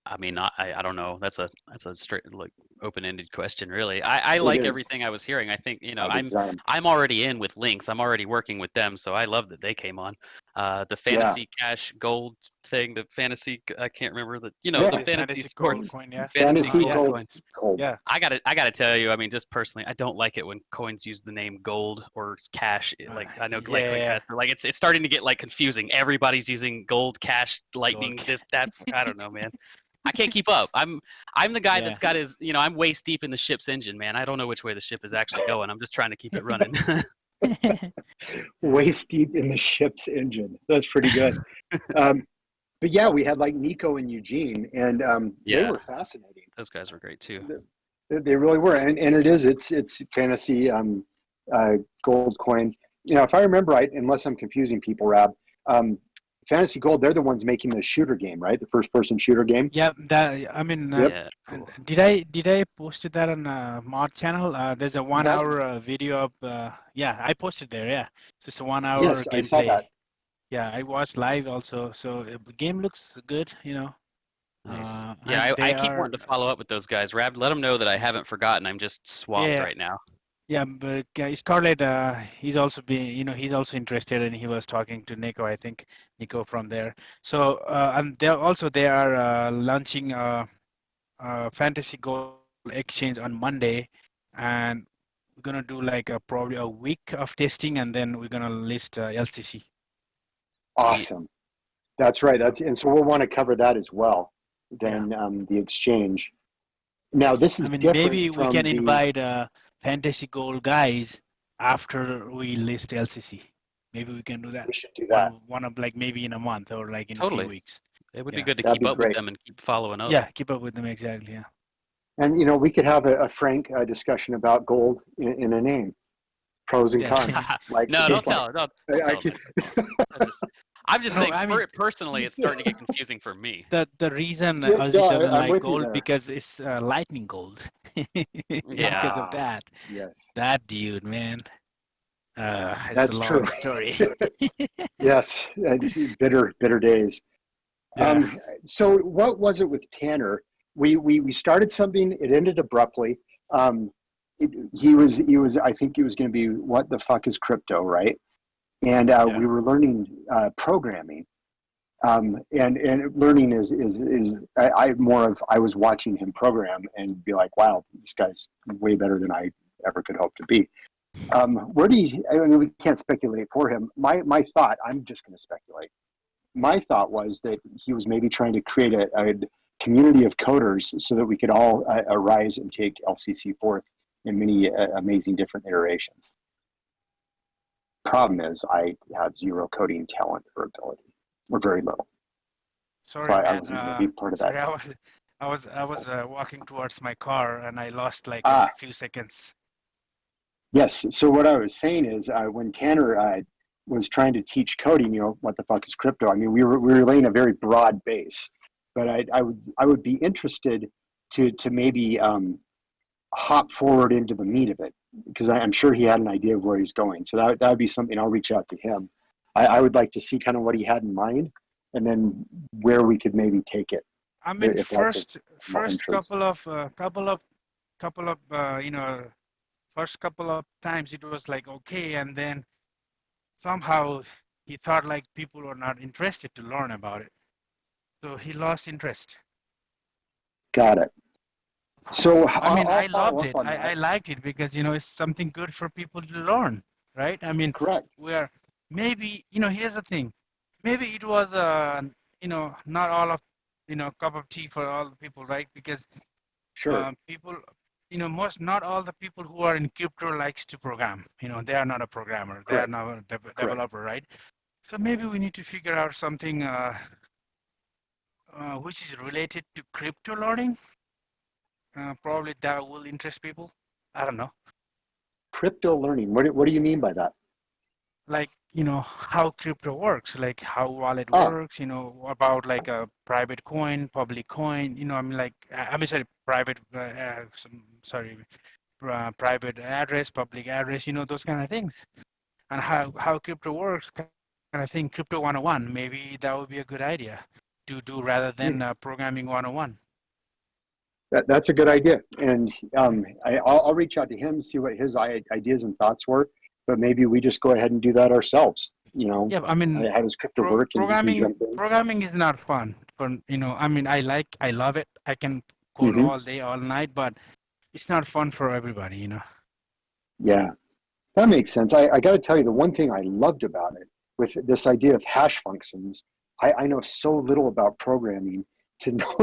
I mean, I don't know. That's a straight like open-ended question, really. I It like is everything I was hearing. I think by design. I'm already in with Lynx. I'm already working with them, so I love that they came on. The fantasy cash gold thing, the fantasy I can't remember the Yeah. the fantasy gold sports coin, yeah. Fantasy Yeah. gold. coins. Gold. Yeah. I gotta tell you, I mean, just personally, I don't like it when coins use the name gold or cash. Like I know, Yeah. like it's starting to get like confusing. Everybody's using gold, cash, lightning, Gold. this, that. I don't know, man. I can't keep up. I'm the guy Yeah. that's got his, I'm waist deep in the ship's engine, man. I don't know which way the ship is actually going. I'm just trying to keep it running. Waist deep in the ship's engine. That's pretty good. But yeah, we had like Nico and Eugene, and they Yeah. were fascinating. Those guys were great too. They really were, and it's fantasy gold coin. If I remember right, unless I'm confusing people, Rab, Fantasy Gold, they're the ones making the shooter game, right? The first-person shooter game. Yeah, I mean, Yep. Yeah, cool. did I posted that on Mod channel? There's a 1 That's- hour video of yeah, I posted there. Yeah, so it's a 1 hour Yes, gameplay. I saw that. Yeah, I watched live also. So the game looks good. Nice. And Yeah, they I keep are. wanting to follow up with those guys. Rab, let them know that I haven't forgotten. I'm just swamped Yeah. right now. Yeah, but Scarlett, he's also he's also interested, and he was talking to Nico, I think, Nico from there. So, and they are launching Fantasy Gold Exchange on Monday, and we're gonna do like probably a week of testing, and then we're gonna list LCC. Awesome. That's right. And so we'll want to cover that as well. Then the exchange. Now this is I mean, different maybe we from can the. invite Fantasy Gold guys after we list LCC. Maybe we can do that. We should do that. One of like maybe in a month or like in a Totally. few weeks. It would Yeah. be good to That'd keep be up with great. them and keep following up. Yeah, keep up with them exactly. Yeah. And we could have a frank discussion about gold in a name, pros and Yeah. cons. Like No, just don't like, tell. Don't I tell them. I'm just No, saying. I mean Personally, it's starting to get confusing for me. the reason yeah, Ozzy doesn't I'm like with you gold there. because it's lightning gold. Because of Yeah. that. Yes, That dude, man. It's a that's true. long story. Yes, bitter days. Yeah. So what was it with Tanner? We started something. It ended abruptly. Um, he was. I think he was going to be, what the fuck is crypto, right? And we Yeah. were learning programming. And learning is I more of, I was watching him program and be like, wow, this guy's way better than I ever could hope to be. Where do you? I mean, we can't speculate for him. My thought. I'm just going to speculate. My thought was that he was maybe trying to create a community of coders so that we could all arise and take LCC forth in many amazing different iterations. Problem is, I have zero coding talent or ability, or very little. Sorry, So I man. wasn't going to be part of Sorry, that. I was walking towards my car and I lost like a Ah, few seconds. yes. So what I was saying is, when Tanner was trying to teach coding, what the fuck is crypto? I mean, we were laying a very broad base, but I would be interested to maybe hop forward into the meat of it, because I'm sure he had an idea of where he's going. So that would be something I'll reach out to him. I would like to see kind of what he had in mind, and then where we could maybe take it. I mean, If that's first interest. couple of first couple of times it was like okay, and then somehow he thought like people were not interested to learn about it, so he lost interest. Got it. So I mean, I'll I follow loved up it. on I that. liked it because it's something good for people to learn, right? I mean, Correct. where maybe here's the thing, maybe it was not all of cup of tea for all the people, right? Because Sure. people, not all the people who are in crypto likes to program. They are not a programmer. They are Correct. not a Correct. developer, right? So maybe we need to figure out something which is related to crypto learning. Probably that will interest people. I don't know. Crypto learning. What do you mean by that? Like, how crypto works, like how wallet Ah, works, about like a private coin, public coin, I mean, like, I mean, sorry, private address, public address, those kind of things. And how crypto works, kind of thing, crypto 101, maybe that would be a good idea to do rather yeah, than programming 101. that's a good idea. And I'll reach out to him, see what his ideas and thoughts were. But maybe we just go ahead and do that ourselves. Yeah, I mean, How does crypto work, and he can jump in. programming is not fun. But I mean, I love it. I can code Hmm. all day, all night, but it's not fun for everybody. Yeah, that makes sense. I got to tell you, the one thing I loved about it, with this idea of hash functions, I know so little about programming to know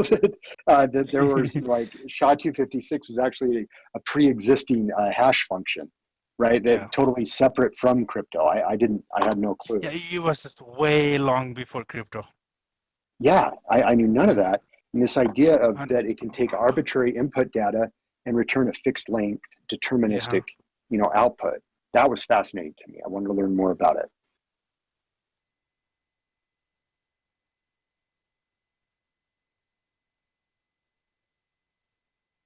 that there was, like, SHA-256 was actually a pre-existing hash function, right? Yeah. That totally separate from crypto. I had no clue. Yeah, it was just way long before crypto. Yeah, I knew none of that. And this idea of And that it can take arbitrary input data and return a fixed length yeah, deterministic, output. That was fascinating to me. I wanted to learn more about it.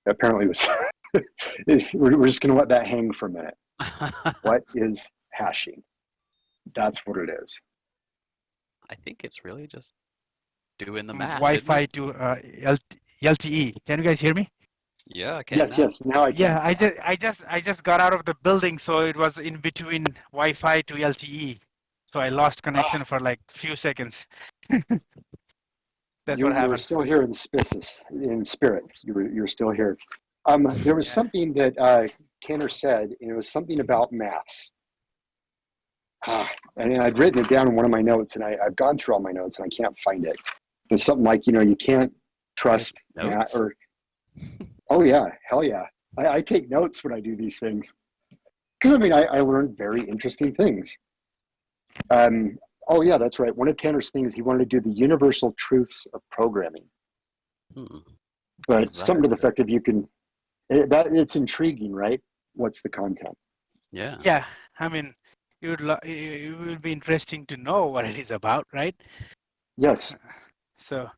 Apparently, it was. We're just going to let that hang for a minute. What is hashing? That's what it is. I think it's really just doing the math, isn't Wi-Fi it? to LTE. Can you guys hear me? Yeah, I can Yes, now. yes. Now I Yeah, can. I just got out of the building, so it was in between Wi-Fi to LTE. So I lost Ah, connection for like few seconds. That's what you were happened. still here in spirit. You were still here. There was Yeah. something that Kenner said, and it was something about maths. And I'd written it down in one of my notes, and I've gone through all my notes, and I can't find it. It's something like, you can't Take trust math, notes. or, oh yeah, hell yeah. I take notes when I do these things. Because, I mean, I learned very interesting things. Oh yeah, that's right. One of Tanner's things, he wanted to do the universal truths of programming, but What's that? something to the effect of you can. It's intriguing, right? What's the content? Yeah. Yeah, I mean, it would be interesting to know what it is about, right? Yes. So,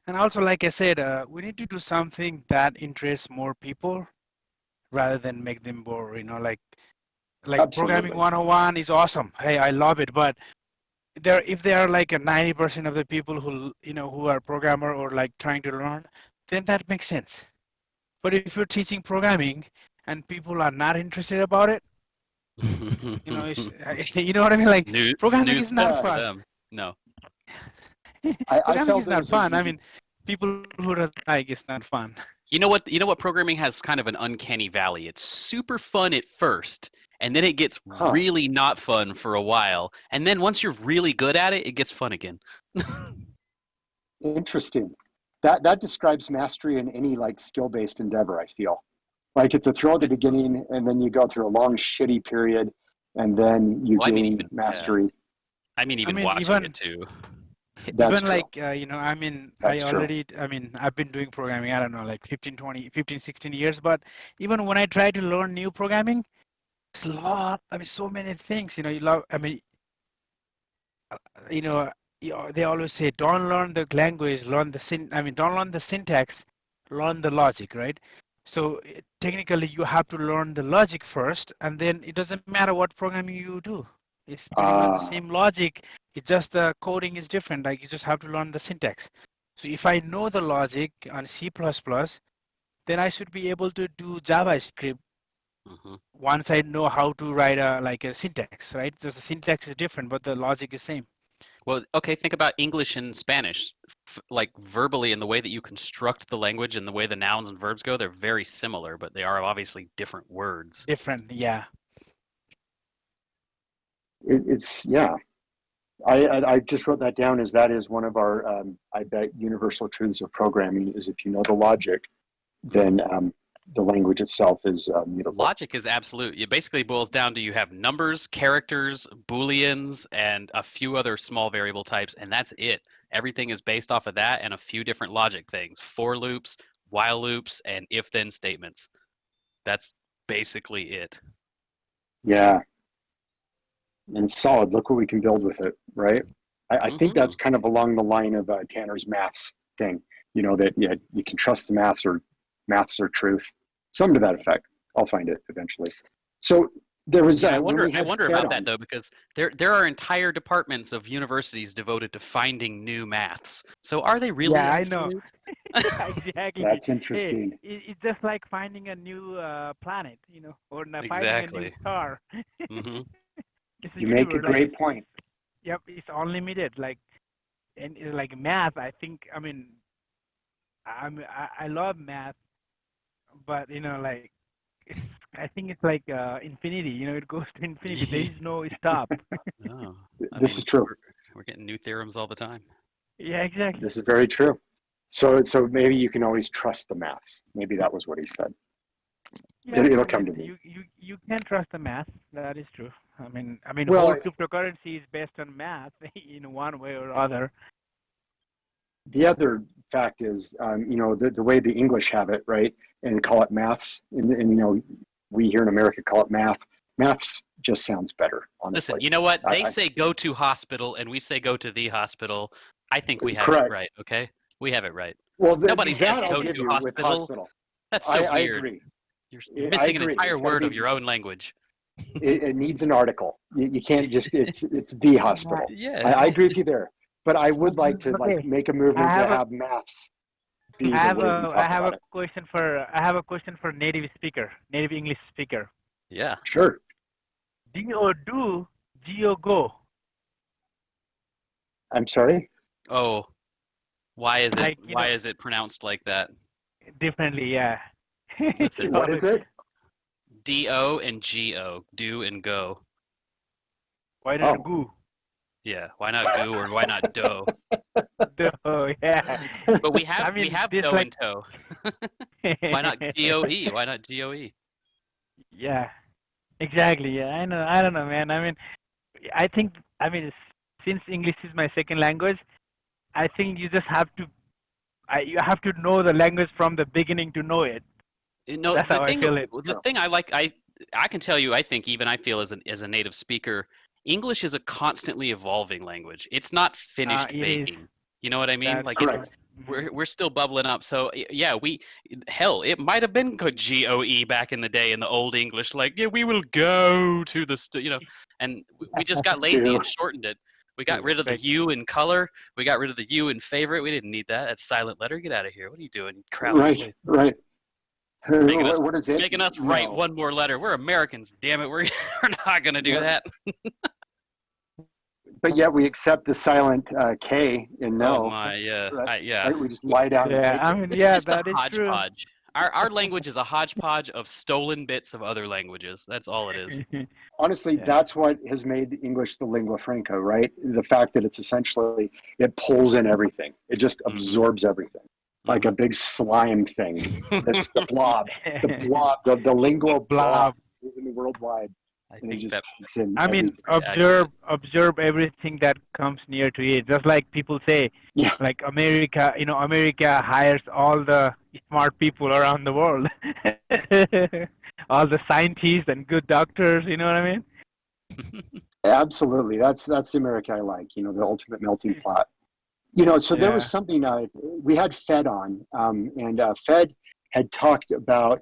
and also, like I said, we need to do something that interests more people rather than make them bored. You know, like programming Absolutely. 101 is awesome. Hey, I love it. But if there are like a 90% of the people who are programmer or like trying to learn, then that makes sense. But if you're teaching programming and people are not interested about it, you know what I mean? Like programming Snooze is not fest for fun. them. No. I Programming felt is there not was an fun. I easy. mean, people who doesn't like it's not fun. You know what programming has kind of an uncanny valley. It's super fun at first, and then it gets Huh. really not fun for a while. And then once you're really good at it, it gets fun again. Interesting. That describes mastery in any like skill-based endeavor, I feel. Like it's a thrill at the I suppose. beginning, and then you go through a long shitty period, and then you Well, I mean, gain even mastery. I even mean, watching even it too. That's even true. like I mean, That's true. I've been doing programming, I don't know, like 16 years, but even when I try to learn new programming, it's a lot, I mean, so many things, you love, I mean, you know, they always say, don't learn the language, don't learn the syntax, learn the logic, right? So technically, you have to learn the logic first, and then it doesn't matter what programming you do. It's pretty much the Uh, same logic. It's just the coding is different. Like you just have to learn the syntax. So if I know the logic on C++, then I should be able to do JavaScript Hmm. once I know how to write a syntax, right? Just the syntax is different, but the logic is same. Well, okay, think about English and Spanish. Like verbally, in the way that you construct the language and the way the nouns and verbs go, they're very similar, but they are obviously different words. Different, yeah. it's yeah. I just wrote that down as that is one of our I bet universal truths of programming is if you know the logic, then the language itself is mutable. Logic is absolute. It basically boils down to you have numbers, characters, booleans, and a few other small variable types, and that's it. Everything is based off of that and a few different logic things: for loops, while loops, and if-then statements. That's basically it. Yeah, and it's solid. Look what we can build with it, right? I think Hmm. that's kind of along the line of Tanner's maths thing. That yeah, you can trust the maths or maths are truth. Something to that effect. I'll find it eventually. So there was Yeah, I when wonder. we I had wonder Fed about that on. though, because there are entire departments of universities devoted to finding new maths. So are they really Yeah, I know. absolute? Exactly. That's Hey, interesting. it's just like finding a new planet, or finding a new Exactly. star. Hmm. It's a You make a universe. Like great point. yep, it's unlimited. Like, and it's like math. I think. I mean, I love math, but like, it's. I think it's like infinity. It goes to infinity. There is no stop. Oh, I This is mean, true. we're getting new theorems all the time. Yeah, exactly. This is very true. So maybe you can always trust the maths. Maybe that was what he said. Yeah, It'll come to me. you can trust the math. That is true. I mean, whole Well, cryptocurrency is based on math in one way or other. the other fact is, the way the English have it, right, and they call it maths, and we here in America call it math. Maths just sounds better, Listen, honestly. you know what? They I say go to hospital, and we say go to the hospital. I think we have it correct. right. Okay, we have it right. Well, Nobody says that I'll go give to you with hospital. hospital. That's so I weird. agree. You're I missing an agree. entire It's got to word of be. your own language. It needs an article. You can't just. It's the Yeah. hospital. Yeah. I agree with you there. But I would like to Okay. make a I movement to have a have maths be the way we talk about it. I have a question for native speaker, native English speaker. Yeah. Sure. Do, geo go. I'm sorry. Oh, why is it Like, why is it pronounced like that? differently, yeah. Listen, What is it? do and go, do and go. Why not Oh. goo? Yeah. Why not go or why not do? Duh, yeah. But we I have mean, this go like. and toe. Why not GOE? Why not GOE? Yeah, exactly. Yeah, I know. I don't know, man. I mean, I think I mean, since English is my second language, I think you just have to you have to know the language from the beginning to know it. You know, That's the how I thing, feel it. the thing I like, I can tell you, I think even I feel as a native speaker, English is a constantly evolving language. It's not finished It is. baking. You know what I mean? That's Like true. it's we're still bubbling up. So yeah, it might have been good GOE back in the day in the old English. Like yeah, we will go to the and we just got lazy and shortened it. We got rid of the U in color. We got rid of the U in favorite. We didn't need that. That's silent letter. Get out of here. What are you doing? Crowding the place. Right. What is it? Making us write one more letter. We're Americans, damn it. We're not going to do that. But yet we accept the silent K in no. Oh my, yeah, Right? yeah. Right? We just lie down. Yeah, and take I mean, It's yeah, just a that is true. hodgepodge. Our language is a hodgepodge of stolen bits of other languages. That's all it is. Honestly, Yeah. that's what has made English the lingua franca, right? The fact that it's essentially, it pulls in everything. It just absorbs everything. Like a big slime thing. It's the blob, the lingual blob moving worldwide. I And it think just that. takes in I mean, everything. observe everything that comes near to it. Just like people say, Yeah. like America, America hires all the smart people around the world, all the scientists and good doctors. You know what I mean? Absolutely. That's the America I like, the ultimate melting pot. So there was something, we had Fed on, and Fed had talked about,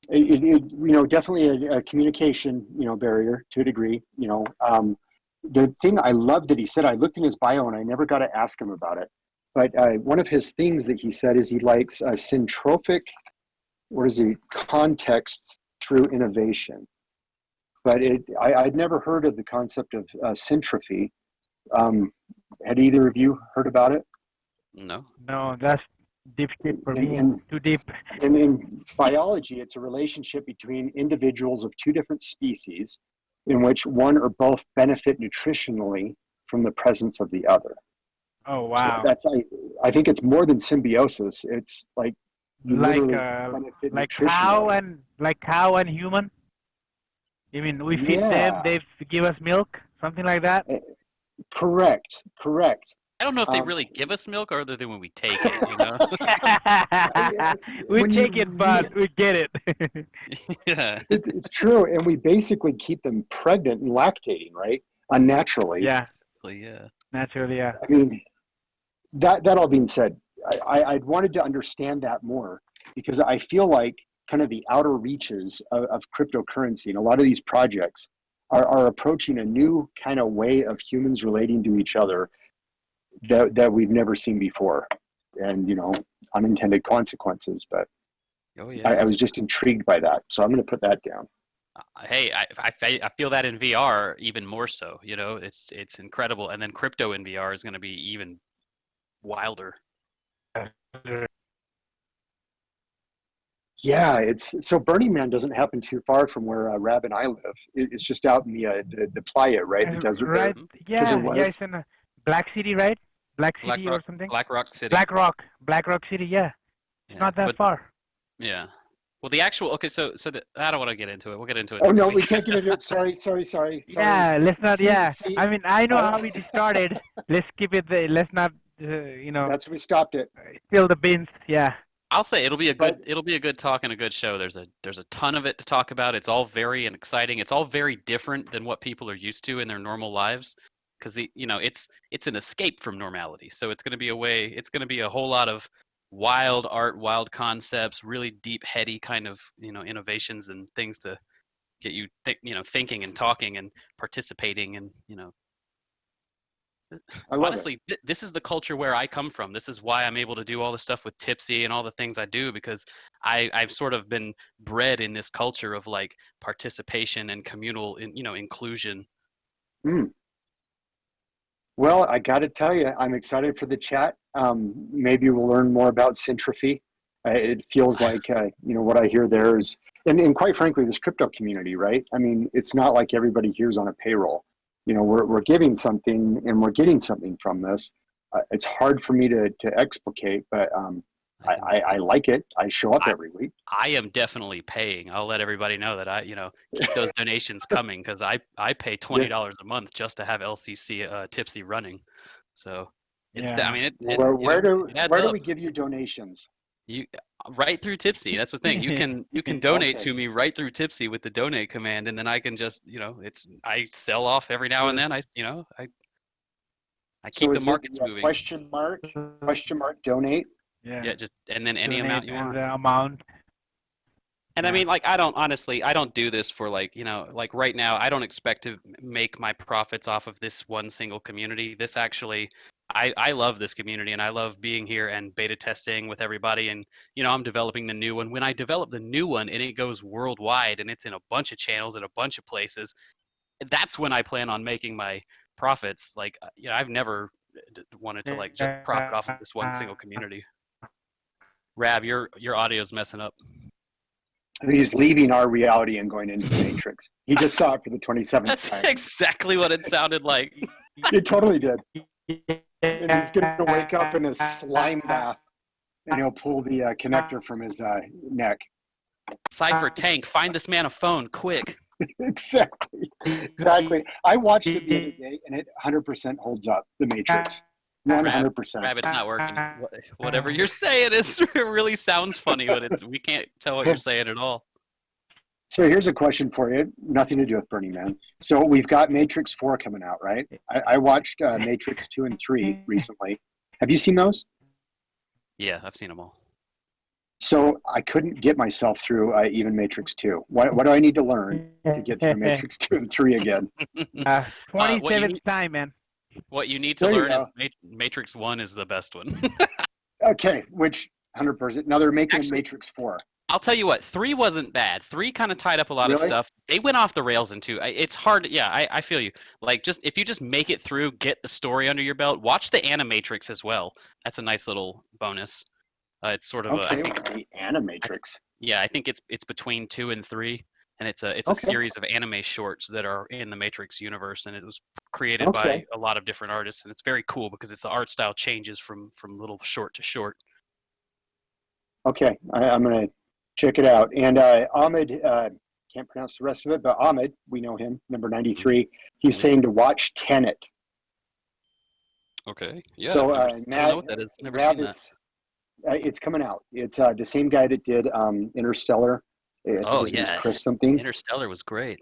definitely a communication, barrier to a degree, the thing I love that he said, I looked in his bio and I never got to ask him about it. But one of his things that he said is he likes syntrophic, contexts through innovation. But I'd never heard of the concept of syntrophy. Had either of you heard about it? No. No, that's deep shit for me. Too deep. And in biology, it's a relationship between individuals of two different species in which one or both benefit nutritionally from the presence of the other. Oh wow! So that's I think it's more than symbiosis. It's like you literally benefit nutritionally. cow and human. You mean we feed them, they give us milk, something like that? Correct. I don't know if they really give us milk other than when we take it, We take it, but we get it. Yeah. It's true. And we basically keep them pregnant and lactating, right? Unnaturally. Yeah. Yeah. Naturally, yeah. I mean, that all being said, I wanted to understand that more because I feel like kind of the outer reaches of cryptocurrency and a lot of these projects are approaching a new kind of way of humans relating to each other that we've never seen before, and unintended consequences. But I was just intrigued by that, so I'm going to put that down. Hey, I feel that in VR even more so. It's incredible, and then crypto in VR is going to be even wilder. Yeah, it's so Burning Man doesn't happen too far from where Rab and I live. It's just out in the playa, right? The desert, right? There. Yeah, it's in Black City, right? Black City or something. Black Rock City. Black Rock City. Yeah, it's not that far. Yeah. Well, the actual so I don't want to get into it. We'll get into it. Oh no, we can't get into it. Sorry. Yeah, let's not. See, I mean, I know how it started. Let's keep it there. Let's not. That's when we stopped it. Spill the beans. Yeah. I'll say it'll be a good talk and a good show. There's a ton of it to talk about. It's all very exciting. It's all very different than what people are used to in their normal lives, because it's an escape from normality. So it's going to be a whole lot of wild art, wild concepts, really deep, heady kind of innovations and things to get you thinking and talking and participating and honestly, this is the culture where I come from. This is why I'm able to do all the stuff with Tipsy and all the things I do, because I've sort of been bred in this culture of like participation and communal, inclusion. Well, I got to tell you, I'm excited for the chat. Maybe we'll learn more about syntrophy. It feels like what I hear there is, and quite frankly, this crypto community, right? I mean, it's not like everybody here's on a payroll. We're giving something and we're getting something from this. It's hard for me to explicate, but I like it. I show up every week. I am definitely paying. I'll let everybody know that keep those donations coming because I pay $20 a month just to have LCC Tipsy running. So it's Yeah. I mean Where do it adds up. we give you donations? You right through Tipsy. That's the thing. You can donate Okay. to me right through Tipsy with the donate command, and then I can just I sell off every now and then. I keep So the is it markets moving. question mark donate? Yeah, just and then any amount you want. The amount. And I mean, like, I don't do this for like right now, I don't expect to make my profits off of this one single community. This actually, I love this community and I love being here and beta testing with everybody. And, I'm developing the new one. When I develop the new one and it goes worldwide and it's in a bunch of channels in a bunch of places, that's when I plan on making my profits. Like, I've never wanted to like just profit off of this one single community. Rab, your audio's messing up. He's leaving our reality and going into the Matrix. He just saw it for the 27th That's time. exactly what it sounded like. It totally did. And he's going to wake up in a slime bath, and he'll pull the connector from his neck. Cypher Tank, find this man a phone, quick. Exactly. I watched it the other day, and it 100% holds up, the Matrix. 100%. Rabbit's not working. Whatever you're saying it really sounds funny, but we can't tell what you're saying at all. So here's a question for you. Nothing to do with Burning Man. So we've got Matrix 4 coming out, right? I watched Matrix 2 and 3 recently. Have you seen those? Yeah, I've seen them all. So I couldn't get myself through even Matrix 2. What do I need to learn to get through Matrix 2 and 3 again? 27th time, man. What you need to learn is Matrix 1 is the best one. Okay, which 100%. Now they're making Matrix 4. I'll tell you what, 3 wasn't bad. 3 kind of tied up a lot of stuff. They went off the rails in 2. It's hard. Yeah, I feel you. Like, if you just make it through, get the story under your belt, watch the Animatrix as well. That's a nice little bonus. It's sort of the Animatrix. I think it's between 2 and 3. And it's a series of anime shorts that are in the Matrix universe, and it was created by a lot of different artists, and it's very cool because the art style changes from little short to short. Okay, I'm gonna check it out. And Ahmed, can't pronounce the rest of it, but Ahmed, we know him, number 93. He's saying to watch Tenet. Okay, yeah. So I don't know what that is. Never seen that. It's coming out. It's the same guy that did Interstellar. Chris something. Interstellar was great.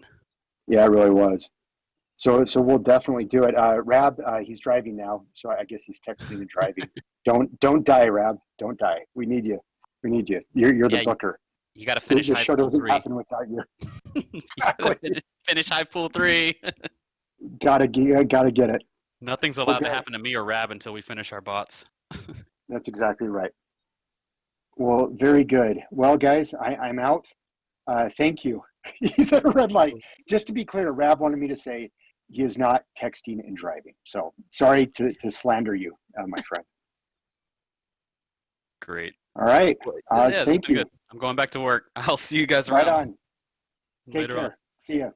Yeah, it really was. So we'll definitely do it. Rab, he's driving now, so I guess he's texting and driving. Don't die, Rab. Don't die. We need you. We need you. You're the booker. You got to finish. The show doesn't happen without you. Exactly. Finish Hive Pool 3. Gotta get it. Nothing's allowed to happen to me or Rab until we finish our bots. That's exactly right. Well, very good. Well, guys, I'm out. Thank you. He's at a red light. Just to be clear, Rab wanted me to say he is not texting and driving. So sorry to slander you, my friend. Great. All right. Thank you. Good. I'm going back to work. I'll see you guys around. around. Right on. Take care. See ya.